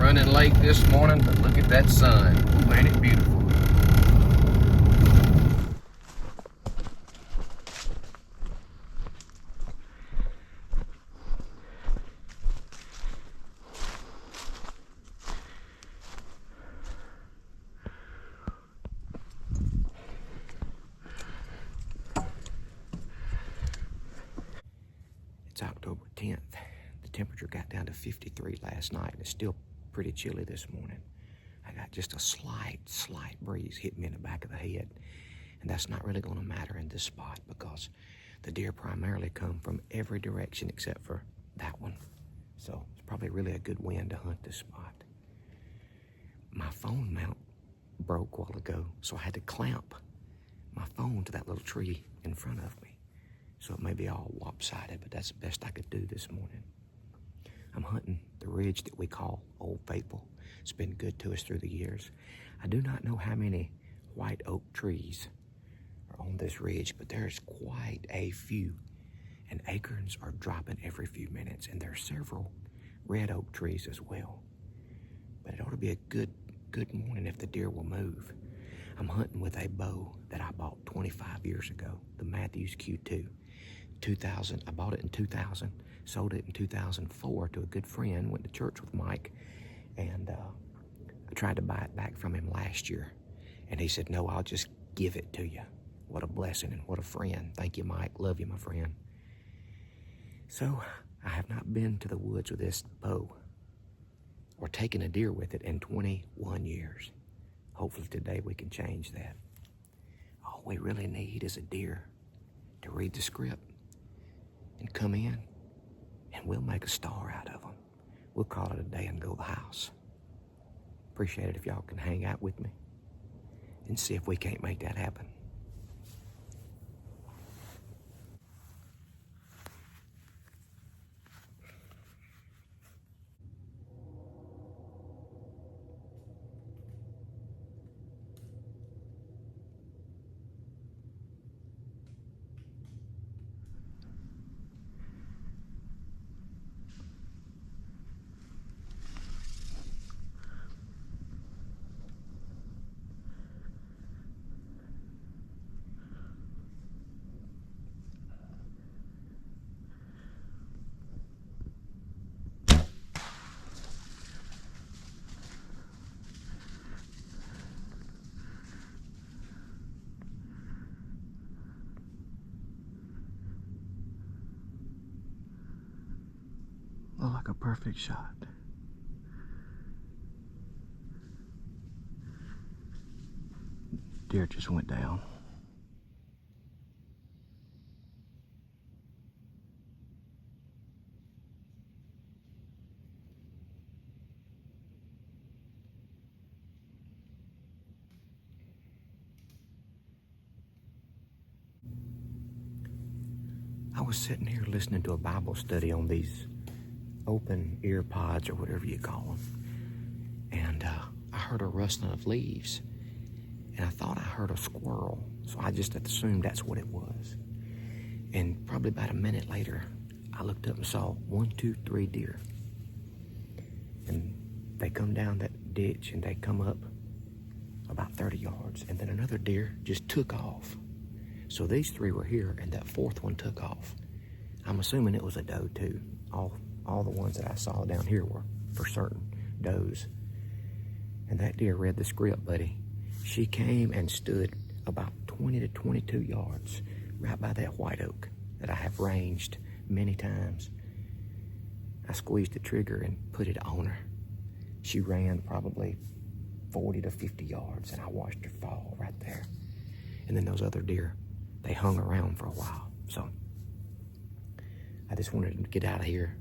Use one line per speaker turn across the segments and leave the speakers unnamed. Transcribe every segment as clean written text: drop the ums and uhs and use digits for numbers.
running late this morning, but look at that sun. Ooh, ain't it beautiful? It's October 10th. The temperature got down to 53 last night, and it's still pretty chilly this morning. I got just a slight breeze hit me in the back of the head, and that's not really going to matter in this spot because the deer primarily come from every direction except for that one. So it's probably really a good wind to hunt this spot. My phone mount broke a while ago, so I had to clamp my phone to that little tree in front of me. So it may be all lopsided, but that's the best I could do this morning. I'm hunting the ridge that we call Old Faithful. It's been good to us through the years. I do not know how many white oak trees are on this ridge, but there's quite a few. And acorns are dropping every few minutes, and there are several red oak trees as well. But it ought to be a good morning if the deer will move. I'm hunting with a bow that I bought 25 years ago, the Mathews Q2. I bought it in 2000, sold it in 2004 to a good friend, went to church with Mike, and I tried to buy it back from him last year. And he said, no, I'll just give it to you. What a blessing and what a friend. Thank you, Mike. Love you, my friend. So I have not been to the woods with this bow or taken a deer with it in 21 years. Hopefully today we can change that. All we really need is a deer to read the script and come in, and we'll make a star out of them. We'll call it a day and go to the house. Appreciate it if y'all can hang out with me and see if we can't make that happen. Looked like a perfect shot. Deer just went down. I was sitting here listening to a Bible study on these open ear pods or whatever you call them, and I heard a rustling of leaves, and I thought I heard a squirrel, so I just assumed that's what it was. And probably about a minute later, I looked up and saw 1, 2, 3 deer, and they come down that ditch and they come up about 30 yards, and then another deer just took off. So these 3 were here, and that 4th one took off. I'm assuming it was a doe too. All the ones that I saw down here were for certain does. And that deer read the script, buddy. She came and stood about 20 to 22 yards right by that white oak that I have ranged many times. I squeezed the trigger and put it on her. She ran probably 40 to 50 yards, and I watched her fall right there. And then those other deer, they hung around for a while. So I just wanted to get out of here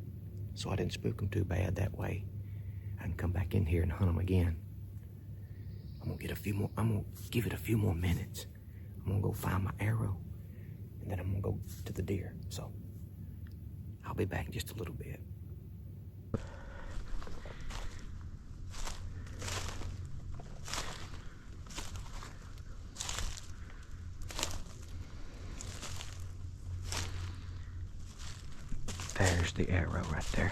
so I didn't spook them too bad. That way I can come back in here and hunt them again. I'm gonna give it a few more minutes. I'm gonna go find my arrow, and then I'm gonna go to the deer. So I'll be back in just a little bit. There's the arrow right there.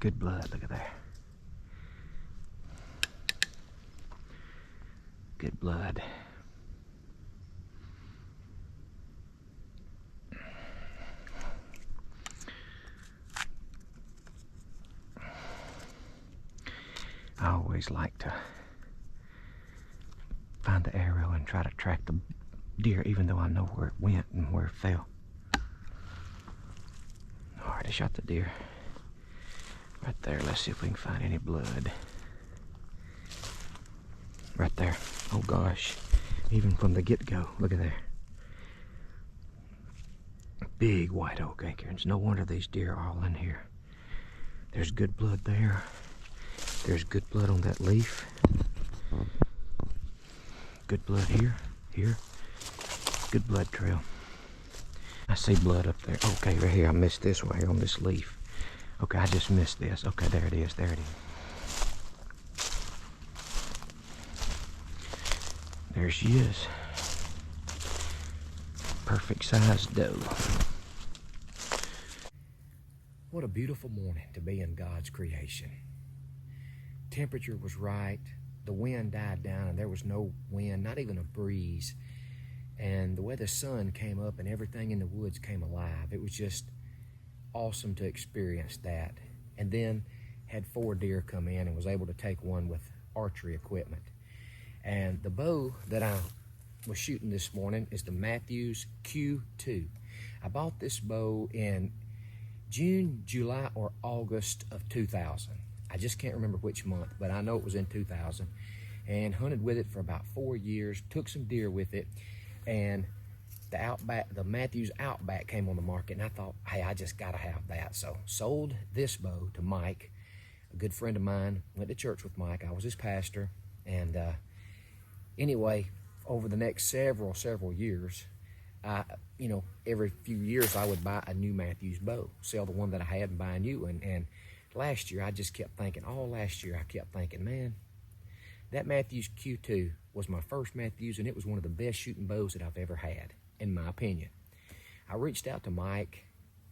Good blood, look at there. Good blood. I always like to find the arrow and try to track the deer, even though I know where it went and where it fell. Alright, I shot the deer right there. Let's see if we can find any blood. Right there. Oh gosh, even from the get-go, look at there. Big white oak acorns. No wonder these deer are all in here. There's good blood there. There's good blood on that leaf. Good blood here, here. Good blood trail. I see blood up there. Okay, right here. I missed this one here on this leaf. Okay, I just missed this. Okay, there it is. There it is. There she is. Perfect sized doe. What a beautiful morning to be in God's creation. Temperature was right. The wind died down and there was no wind, not even a breeze. And the way the sun came up and everything in the woods came alive, it was just awesome to experience that. And then had 4 deer come in and was able to take one with archery equipment. And the bow that I was shooting this morning is the Mathews Q2. I bought this bow in June, July, or August of 2000. I just can't remember which month, but I know it was in 2000. And hunted with it for about 4 years, took some deer with it, and the Mathews Outback came on the market, and I thought, hey, I just gotta have that. So sold this bow to Mike, a good friend of mine. Went to church with Mike. I was his pastor. And anyway, over the next several years, every few years I would buy a new Mathews bow, sell the one that I had and buy a new one. And last year I just kept thinking, man, that Mathews Q2 was my first Mathews, and it was one of the best shooting bows that I've ever had, in my opinion. I reached out to Mike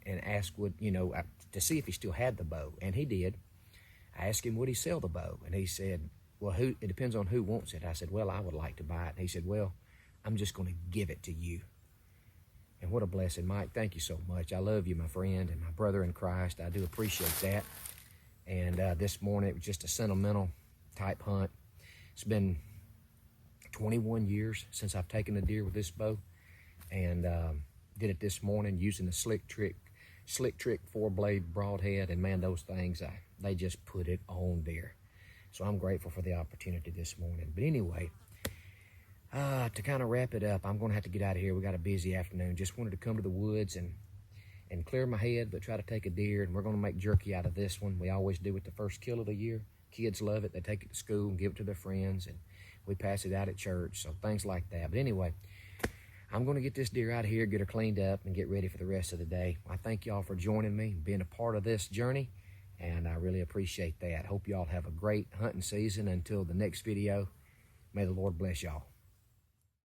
and asked to see if he still had the bow, and he did. I asked him, would he sell the bow? And he said, well, it depends on who wants it. I said, well, I would like to buy it. And he said, well, I'm just going to give it to you. And what a blessing, Mike. Thank you so much. I love you, my friend, and my brother in Christ. I do appreciate that. And this morning, it was just a sentimental type hunt. It's been 21 years since I've taken a deer with this bow, and did it this morning using the Slick Trick 4-blade broadhead, and man, those things, they just put it on deer. So I'm grateful for the opportunity this morning. But anyway, to kind of wrap it up, I'm going to have to get out of here. We got a busy afternoon. Just wanted to come to the woods and clear my head, but try to take a deer, and we're going to make jerky out of this one. We always do it the first kill of the year. Kids love it. They take it to school and give it to their friends, and we pass it out at church, so things like that. But anyway, I'm going to get this deer out of here, get her cleaned up, and get ready for the rest of the day. I thank y'all for joining me and being a part of this journey, and I really appreciate that. Hope y'all have a great hunting season. Until the next video, may the Lord bless y'all.